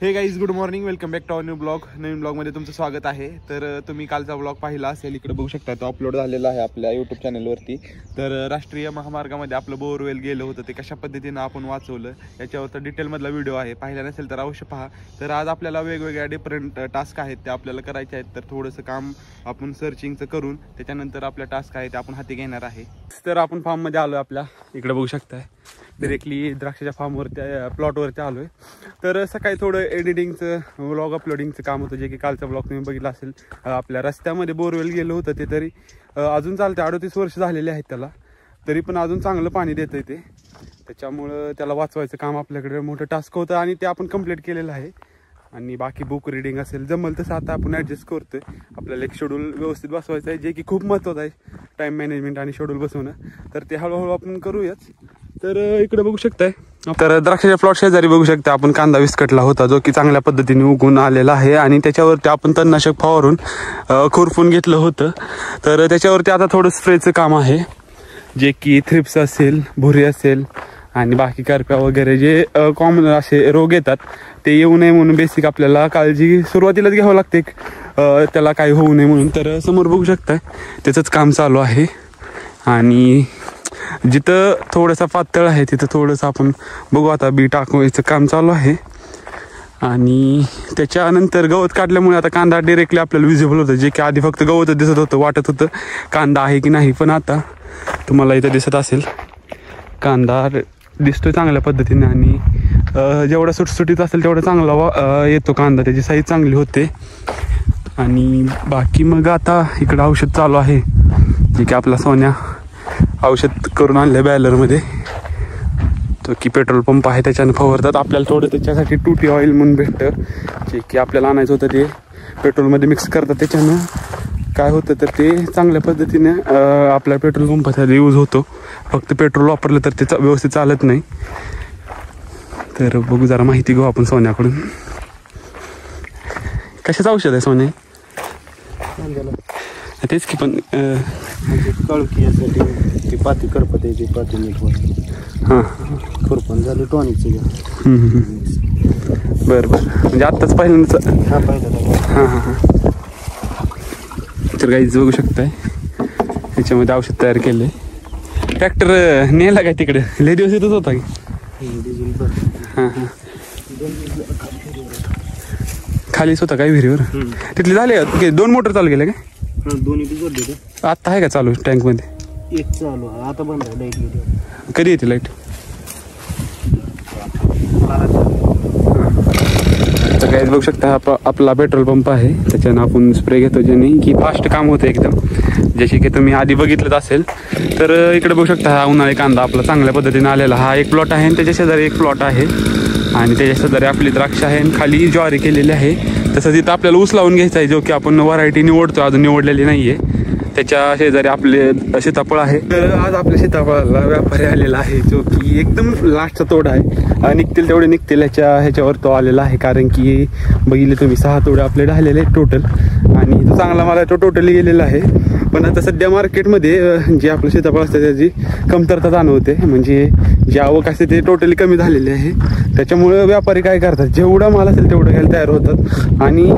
हे guys good morning, welcome back to our new blog. नवीन ब्लॉगमध्ये तुमचं स्वागत आहे. तर तुम्ही कालचा ब्लॉग पाहिला असेल, इकडे बघू शकता, तो अपलोड झालेला आहे आपल्या यूट्यूब चॅनलवरती. तर राष्ट्रीय महामार्गामध्ये आपलं बोरवेल गेलं होतं, ते कशा पद्धतीनं आपण वाचवलं याच्यावर डिटेलमधला व्हिडिओ आहे. पाहिला नसेल तर अवश्य पहा. तर आज आपल्याला वेगवेगळ्या डिफरंट टास्क आहेत, ते आपल्याला करायचे आहेत. तर थोडंसं काम आपण सर्चिंगचं करून त्याच्यानंतर आपल्या टास्क आहे ते आपण हाती घेणार आहे. तर आपण फार्ममध्ये आलो आहे. आपल्या इकडे बघू शकताय, डिरेक्टली द्राक्षाच्या फार्मवरती प्लॉटवरती आलो आहे. तर सकाळी थोडं एडिटिंगचं व्लॉग अपलोडिंगचं काम होतं, जे की कालचा ब्लॉग तुम्ही बघितला असेल. आपल्या रस्त्यामध्ये बोरवेल गेलं होतं, ते तरी अजून चालतं. 38 वर्ष झालेले आहेत त्याला, तरी पण अजून चांगलं पाणी देतं आहे ते. त्याच्यामुळं त्याला वाचवायचं काम आपल्याकडे मोठं टास्क होतं आणि ते आपण कंप्लीट केलेलं आहे. आणि बाकी बुक रिडिंग असेल, जमल तसं आता आपण ॲडजस्ट करतोय. आपल्याला एक शेड्यूल व्यवस्थित बसवायचं आहे, जे की खूप महत्त्वाचं आहे, टाईम मॅनेजमेंट आणि शेड्यूल बसवणं. तर ते हळूहळू आपण करूयाच. तर इकडे बघू शकताय, तर द्राक्षाच्या प्लॉट शेजारी बघू शकता आपण कांदा विस्कटला होता, जो की चांगल्या पद्धतीने उगवून आलेला आहे. आणि त्याच्यावरती आपण तणनाशक फवारून खुरपून घेतलं होतं. तर त्याच्यावरती आता थोडं स्प्रेचं काम आहे, जे की थ्रिप्स असेल, भुरी असेल आणि बाकी करप्या वगैरे जे कॉमन असे रोग येतात, ते येऊ नये म्हणून बेसिक आपल्याला काळजी सुरुवातीलाच घ्यावं लागते, त्याला काही होऊ नये म्हणून. तर समोर बघू शकताय त्याचंच काम चालू आहे. आणि जिथं थोडंसं पातळ आहे तिथं थोडंसं आपण बघू, आता बी टाकवायचं काम चालू आहे. आणि त्याच्यानंतर गवत काढल्यामुळे आता कांदा डिरेक्टली आपल्याला विजिबल होतं, जे की आधी फक्त गवत दिसत होतं, वाटत होतं कांदा आहे की नाही. पण आता तुम्हाला इथं दिसत असेल कांदा दिसतोय चांगल्या पद्धतीने. आणि जेवढा सुटसुटीत असेल तेवढा चांगला येतो कांदा, त्याची साईज चांगली होते. आणि बाकी मग आता इकडं औषध चालू आहे, जे की आपला सोन्या औषध करून आणलं बॅलरमध्ये, तो की पेट्रोल पंप आहे त्याच्यानं फवारतात. आपल्याला थोडं त्याच्यासाठी टूटी ऑइल म्हणून भेटतं, जे की आपल्याला आणायचं होतं, ते पेट्रोलमध्ये मिक्स करतात. त्याच्यानं काय होतं तर ते चांगल्या पद्धतीने आपल्या पेट्रोल पंपासाठी यूज होतो. फक्त पेट्रोल वापरलं तर ते व्यवस्थित चालत नाही. तर बघू, जरा माहिती घेऊ आपण सोन्याकडून. कशाचं औषध आहे सोन्या? तेच की, पण कळकी यासाठी ती पाती करपत आहे, ती पाती नीट. हां, खुरपण झालं टॉनिकचं घ्या. बरं बरं, म्हणजे आत्ताच पहिल्यांदाच? हां, पाहिलं. हां हां हां. तर गाईज बघू शकताय, ह्याच्यामध्ये औषध तयार केले. ट्रॅक्टर नेला काय तिकडे? लय दिवस येतच होता की? हां हां, खालीच होता काय विहिरीवर? तिथले झाले का 2 मोटर चालू केले काय? दोन्ही बी जोडले. आत्ता आहे का चालू टँकमध्ये? एक चालू आहे, आता बंद आहे. लाईट कधी येते लाईट? तर काय बघू शकता, आपला पेट्रोल पंप आहे, त्याच्यानं आपण स्प्रे घेतो, ज्याने की फास्ट काम होतं एकदम, जसे की तुम्ही आधी बघितलंच असेल. तर इकडे बघू शकता, हा उन्हाळी कांदा आपला चांगल्या पद्धतीने आलेला. हा एक प्लॉट आहे आणि त्याच्या शेजारी एक प्लॉट आहे, आणि त्याच्या शेजारी आपली द्राक्ष आहे आणि खाली ज्वारी केलेली आहे. तसंच इथं आपल्याला ऊस लावून घ्यायचा आहे, जो की आपण व्हरायटी निवडतो, अजून निवडलेली नाही आहे. त्याच्या शेजारी आपले सीताफळ आहे. तर आज आपल्या सीताफळाला व्यापारी आलेला आहे, जो की एकदम लास्टचा तोडा आहे. निघतील तेवढे निघतील ह्याच्यावर तो आलेला आहे, कारण की बघितले तुम्ही 6 तोडे आपले राहिलेले आहेत टोटल. आणि तो चांगला मला तो टोटली गेलेला आहे. पण आता सध्या मार्केटमध्ये जे आपलं सीताफळ असतं त्याची कमतरता जाणवते, म्हणजे जे आवक असते ते टोटली कमी झालेली आहे. त्याच्यामुळं व्यापारी काय करतात, जेवढा माल असेल तेवढं घ्यायला तयार होतात. आणि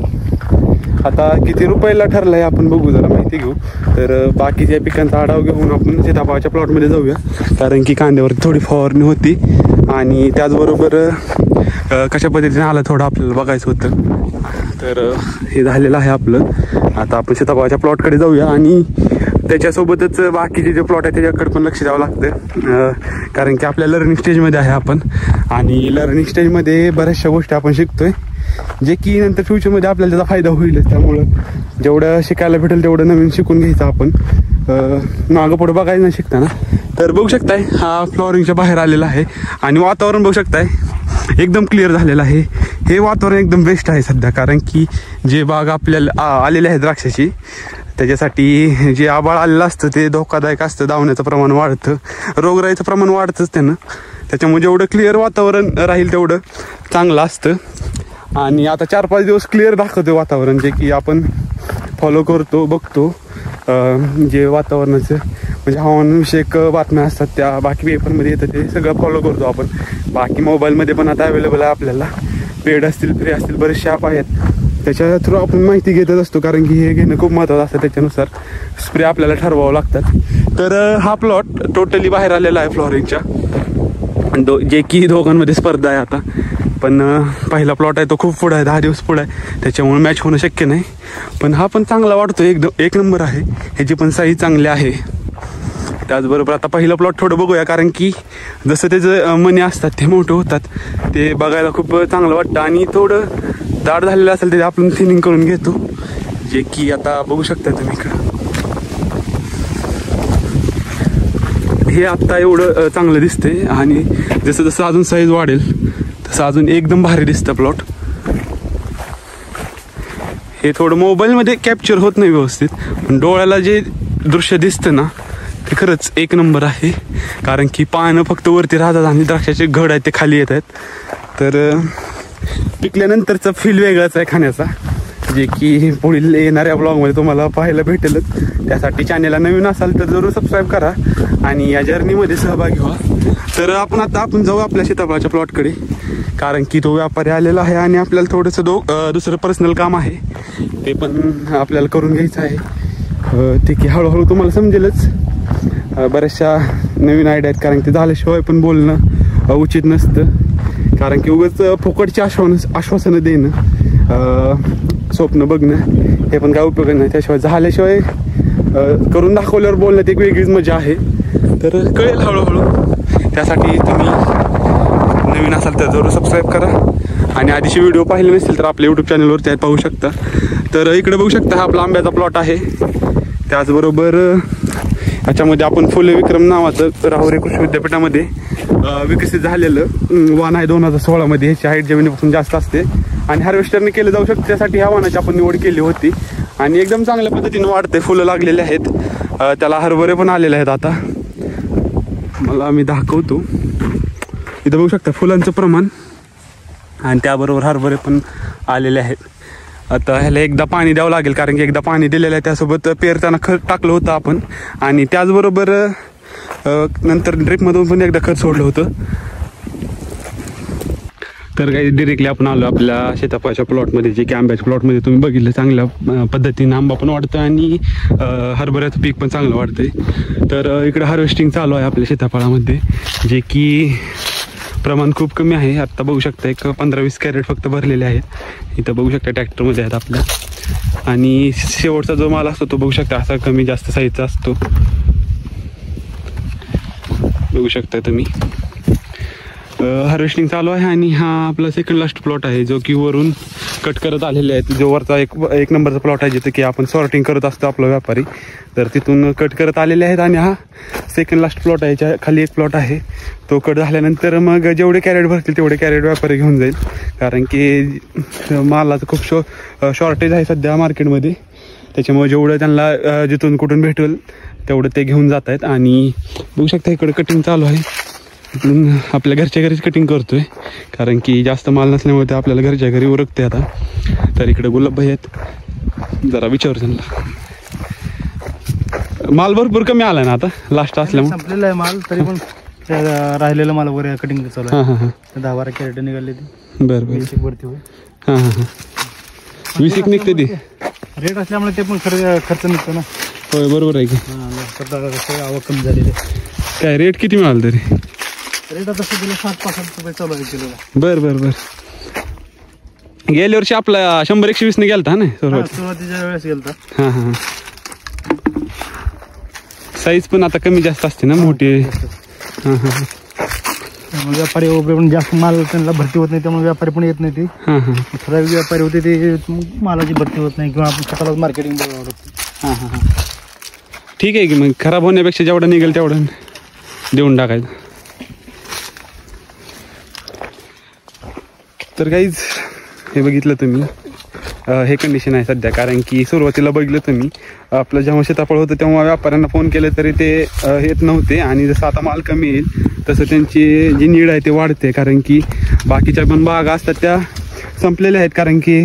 आता किती रुपयाला ठरलं आहे आपण बघू, जरा माहिती घेऊ. तर बाकीच्या पिकांचा आढावा घेऊन आपण सीताफळाच्या प्लॉटमध्ये जाऊया, कारण की कांद्यावरती थोडी फवारणी होती. आणि त्याचबरोबर कशा पद्धतीने आलं थोडं आपल्याला बघायचं होतं. तर हे झालेलं आहे आपलं. आता आपण सीताफळाच्या प्लॉटकडे जाऊया, आणि त्याच्यासोबतच बाकीचे जे प्लॉट आहे त्याच्याकडे पण लक्ष द्यावं लागतं, कारण की आपल्या लर्निंग स्टेजमध्ये आहे आपण. आणि लर्निंग स्टेजमध्ये बऱ्याचशा गोष्टी आपण शिकतोय, जे की नंतर फ्युचरमध्ये आपल्याला त्याचा फायदा होईलच. त्यामुळं जेवढं शिकायला भेटेल तेवढं नवीन शिकून घ्यायचं आपण, मागं पुढं बघायचं नाही शिकताना. तर बघू शकताय, हा फ्लॉवरिंगच्या बाहेर आलेला आहे. आणि वातावरण बघू शकताय एकदम क्लिअर झालेलं आहे. हे वातावरण एकदम बेस्ट आहे सध्या, कारण की जे बाग आपल्याला आलेले आहे द्राक्षाची, त्याच्यासाठी जे आबाळ आलेलं असतं ते धोकादायक असतं, धावण्याचं प्रमाण वाढतं, रोगराईचं प्रमाण वाढतंच त्यानं. त्याच्यामुळे जेवढं क्लिअर वातावरण राहील तेवढं चांगलं असतं. आणि आता 4-5 दिवस क्लिअर दाखवतो वातावरण, जे की आपण फॉलो करतो, बघतो. जे वातावरणाचं म्हणजे हवामानविषयक बातम्या असतात त्या बाकी पेपरमध्ये येतं, ते सगळं फॉलो करतो आपण. बाकी मोबाईलमध्ये पण आता अवेलेबल आहे आपल्याला, पेड असतील, फ्री असतील, बरेचसे ॲप आहेत. त्याच्या थ्रू आपण माहिती घेतच असतो, कारण की हे घेणं खूप महत्त्वाचं असतं. त्याच्यानुसार स्प्रे आपल्याला ठरवावं लागतात. तर हा प्लॉट टोटली बाहेर आलेला आहे फ्लॉरिंगच्या, जे की दोघांमध्ये स्पर्धा आहे आता. पण पहिला प्लॉट आहे तो खूप पुढं आहे, 10 दिवस पुढं आहे, त्याच्यामुळे मॅच होणं शक्य नाही. पण हा पण चांगला वाटतो, एक नंबर आहे. ह्याची पण साईज चांगली आहे. त्याचबरोबर आता पहिला प्लॉट थोडं बघूया, कारण की जसं त्याचं मणी असतात ते मोठं होतात, ते बघायला खूप चांगलं वाटतं. आणि थोडं दाट झालेलं असेल ते आपण थिनिंग करून घेतो, जे की आता बघू शकता तुम्ही इकडं. हे आत्ता एवढं चांगलं दिसतंय आणि जसं जसं अजून साईज वाढेल तसं अजून एकदम भारी दिसतं प्लॉट. हे थोडं मोबाईलमध्ये कॅप्चर होत नाही व्यवस्थित, पण डोळ्याला जे दृश्य दिसतं ना ते खरंच एक नंबर आहे. कारण की पानं फक्त वरती राहतात आणि द्राक्षाचे घड आहेत ते खाली येत आहेत. तर पिकल्यानंतरचा फील वेगळाच आहे खाण्याचा, जे की पुढील येणाऱ्या ब्लॉगमध्ये तुम्हाला पाहायला भेटेलच. त्यासाठी चॅनेलला नवीन असाल तर जरूर सबस्क्राईब करा आणि या जर्नीमध्ये सहभागी व्हा. तर आपण जाऊ आपल्या सीताफळाच्या प्लॉटकडे, कारण की तो व्यापारी आलेला आहे आणि आपल्याला थोडंसं दुसरं पर्सनल काम आहे, ते पण आपल्याला करून घ्यायचं आहे. ते की हळूहळू तुम्हाला समजेलच. बऱ्याचशा नवीन आयडिया आहेत, कारण ते झाल्याशिवाय पण बोलणं उचित नसतं. कारण की उगाच फुकटची आश्वासनं देणं, स्वप्न बघणं हे पण काय उपयोग नाही. त्याशिवाय झाल्याशिवाय करून दाखवल्यावर बोलण्यात एक वेगळीच मजा आहे. तर कळेल हळूहळू. त्यासाठी तुम्ही नवीन असाल तर जरूर सबस्क्राईब करा आणि आधीचे व्हिडिओ पाहिले नसतील तर आपल्या यूट्यूब चॅनलवरती पाहू शकता. तर इकडे बघू शकता हा आपला आंब्याचा प्लॉट आहे. त्याचबरोबर याच्यामध्ये आपण फुले विक्रम नावाचं राहुरी कृषी विद्यापीठामध्ये विकसित झालेलं वाण आहे 2016 ह्याची हाईट जमिनीपासून जास्त असते आणि हार्वेस्टरने केलं जाऊ शकते. त्यासाठी ह्या वाणाची आपण निवड केली होती आणि एकदम चांगल्या पद्धतीने वाढते, फुलं लागलेले आहेत. त्याला हरभरे पण आलेले आहेत. आता मला मी दाखवतो, इथं बघू शकता फुलांचं प्रमाण आणि त्याबरोबर हरभरे पण आलेले आहेत. आता ह्याला एकदा पाणी द्यावं लागेल, कारण की एकदा पाणी दिलेलं आहे. त्यासोबत पेरताना खत टाकलं होतं आपण आणि त्याचबरोबर नंतर ड्रिपमधून पण एकदा खत सोडलं होतं. तर काही डिरेक्टली आपण आलो आपल्या सीताफळाच्या प्लॉटमध्ये, जे की आंब्याच्या प्लॉटमध्ये तुम्ही बघितलं चांगल्या पद्धतीने आंबा पण वाढतं आणि हरभऱ्याचं पीक पण चांगलं वाढतंय. तर इकडं हार्वेस्टिंग चालू आहे आपल्या सीताफळामध्ये, जे की प्रमाण खूप कमी आहे. आत्ता बघू शकता एक 15-20 कॅरेट फक्त भरलेले आहेत. इथं बघू शकता ट्रॅक्टरमध्ये आहेत आपल्या. आणि शेवटचा जो माल असतो तो बघू शकता असा कमी जास्त साईजचा असतो, बघू शकता तुम्ही. हार्वेस्टिंग चालू आहे आणि हा आपला सेकंड लास्ट प्लॉट आहे, जो की वरून कट करत आलेले आहेत. जो वरचा एक नंबरचा प्लॉट आहे जिथे की आपण सॉर्टिंग करत असतो आपला व्यापारी, तर तिथून कट करत आलेले आहेत. आणि हा सेकंड लास्ट प्लॉट आहे, याच्या खाली एक प्लॉट आहे. तो कट झाल्यानंतर मग जेवढे कॅरेट भरतील तेवढे कॅरेट व्यापारी घेऊन जाईल, कारण की मालाचं खूप शॉर्टेज आहे सध्या मार्केटमध्ये. त्याच्यामुळे जेवढं त्यांना जिथून कुठून भेटेल तेवढं ते घेऊन जात आहेत. आणि बघू शकता इकडं कटिंग चालू आहे. इकडून आपल्या घरच्या घरीच कटिंग करतोय, कारण की जास्त माल नसल्यामुळे ते आपल्याला घरच्या घरी उरकते. आता तर इकडे गुलाबभाई आहेत, जरा विचारू त्यांना. माल भरपूर कमी आला ना आता लास्ट असल्यामुळे? संपलेला आहे माल, तरी पण राहिलेलं माल वगैरे कटिंग चालू आहे. 10-12 कॅरेट निघाले ते. बरं बरं. 20 भरती होईल. 20 निघते ती. रेट असल्यामुळे ते पण खर्च निघतो ना. होय बरोबर आहे की. आवक कमी झालेली. काय रेट किती मिळाला तरी? रेट आता सध्याला 7-65 रुपये चालू आहे किलोला. बरं बरं बरं. गेल्या वर्षी आपला 100-120 ने गेलता ना सुरुवातीच्या वेळेस गेलता. हां हां. साईज पण आता कमी जास्त असते ना मोठी. हां हां. व्यापारी वगैरे पण जास्त माल त्यांना भरती होत नाही, त्यामुळे व्यापारी पण येत नाही ते. हां हां. ठराविक व्यापारी होते ते मालाची भरती होत नाही, किंवा आपण स्वतःला मार्केटिंग बरोबर. हां हां हां. ठीक आहे की मग खराब होण्यापेक्षा जेवढं निघेल तेवढं देऊन टाकायचं. तर काहीच हे बघितलं तुम्ही, हे कंडिशन आहे सध्या. कारण की सुरुवातीला बघितलं तुम्ही आपलं जेव्हा सीताफळ होतं तेव्हा व्यापाऱ्यांना फोन केले तरी ते येत नव्हते. आणि जसं आता माल कमी येईल तसं त्यांची जी नीड आहे ते वाढते, कारण की बाकीच्या पण बागा असतात त्या संपलेल्या आहेत. कारण की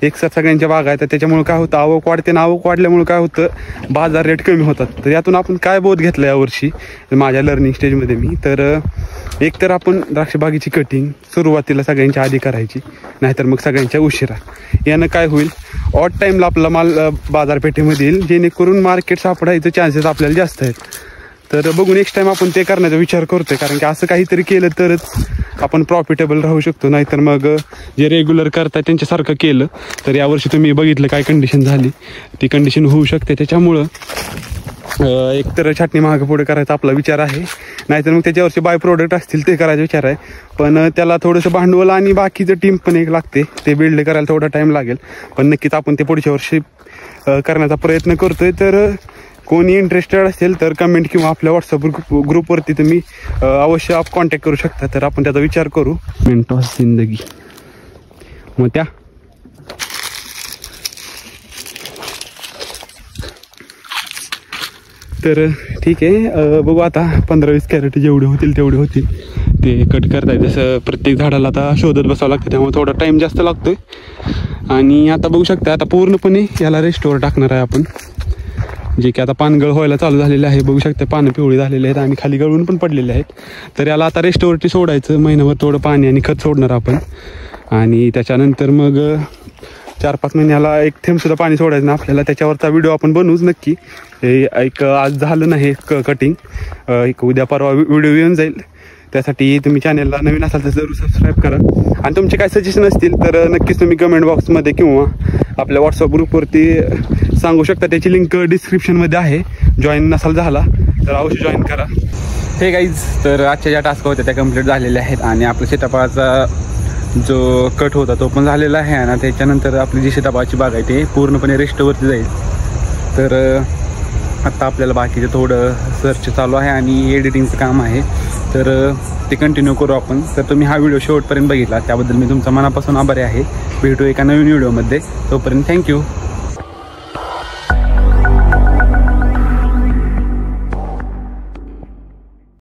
एकसाथ सगळ्यांच्या बागा आहेत. त्याच्यामुळे काय होतं, आवक वाढते ना, आवक वाढल्यामुळे काय होतं, बाजार रेट कमी होतात. तर यातून आपण काय बोध घेतला यावर्षी माझ्या लर्निंग स्टेजमध्ये मी, तर एक तर आपण द्राक्ष बागेची कटिंग सुरुवातीला सगळ्यांच्या आधी करायची, नाहीतर मग सगळ्यांच्या उशिरा. यानं काय होईल, ऑड टाईमला आपला माल बाजारपेठेमध्ये येईल, जेणेकरून मार्केट सापडायचं चान्सेस आपल्याला जास्त आहेत. तर बघू नेक्स्ट टाइम आपण ते करण्याचा विचार करतोय, कारण की असं काहीतरी केलं तरच आपण प्रॉफिटेबल राहू शकतो. नाहीतर मग जे रेग्युलर करताय त्यांच्यासारखं केलं तर यावर्षी तुम्ही बघितलं काय कंडिशन झाली, ती कंडिशन होऊ शकते. त्याच्यामुळं एकतर छाटणी मागं पुढे करायचा आपला विचार आहे, नाहीतर मग त्याच्यावरचे बाय प्रोडक्ट असतील ते करायचा विचार आहे. पण त्याला थोडंसं भांडवल आणि बाकीचं टीम पण एक लागते, ते बिल्ड करायला थोडा टाईम लागेल. पण नक्कीच आपण ते पुढच्या वर्षी करण्याचा प्रयत्न करतोय. तर कोणी इंटरेस्टेड असेल तर कमेंट किंवा आपल्या व्हॉट्सअप ग्रुपवरती तुम्ही अवश्य कॉन्टॅक्ट करू शकता. तर आपण त्याचा विचार करू. मेंटॉस जिंदगी मग त्या तर ठीक आहे, बघू आता 15-20 कॅरेट जेवढे होतील तेवढे होतील ते कट करताय. जसं प्रत्येक झाडाला आता शोधत बसावं लागतं, त्यामुळे थोडा टाईम जास्त लागतोय. आणि आता बघू शकता आता पूर्णपणे याला रेस्टोवर टाकणार आहे आपण, जे की आता पानगळ व्हायला चालू झालेले आहे. बघू शकता पानं पिवळी झालेली आहेत आणि खाली गळून पण पडलेले आहेत. तर याला आता रेस्टोवरती सोडायचं, महिनाभर थोडं पाणी आणि खत सोडणार आपण. आणि त्याच्यानंतर मग 4-5 महिन्याला एक थेंब सुद्धा पाणी सोडायचं ना आपल्याला. त्याच्यावरचा व्हिडिओ आपण बनवूच नक्की. एक आज झालं नाही कटिंग, एक उद्या परवा व्हिडिओ येऊन जाईल. त्यासाठी तुम्ही चॅनलला नवीन असाल तर जरूर सबस्क्राईब करा. आणि तुमचे काय सजेशन असतील तर नक्कीच तुम्ही कमेंट बॉक्समध्ये किंवा आपल्या व्हॉट्सअप ग्रुपवरती सांगू शकता. त्याची लिंक डिस्क्रिप्शनमध्ये आहे. जॉईन नसाल झाला तर अवश्य जॉईन करा. हे गाईज, तर आजच्या ज्या टास्क होत्या त्या कंप्लीट झालेल्या आहेत आणि आपल्या सीताफळाचा जो कट होता तो पण झालेला आहे. आणि त्याच्यानंतर आपली जी सीताफळाची बाग आहे ते पूर्णपणे रेस्टवरती जाईल. तर आत्ता आपल्याला बाकीचं थोडं सर्च चालू आहे आणि एडिटिंगचं काम आहे, तर ते कंटिन्यू करू आपण. तर तुम्ही हा व्हिडिओ शेवटपर्यंत बघितला त्याबद्दल मी तुमचा मनापासून आभारी आहे. भेटू एका नवीन व्हिडिओमध्ये, तोपर्यंत थँक्यू.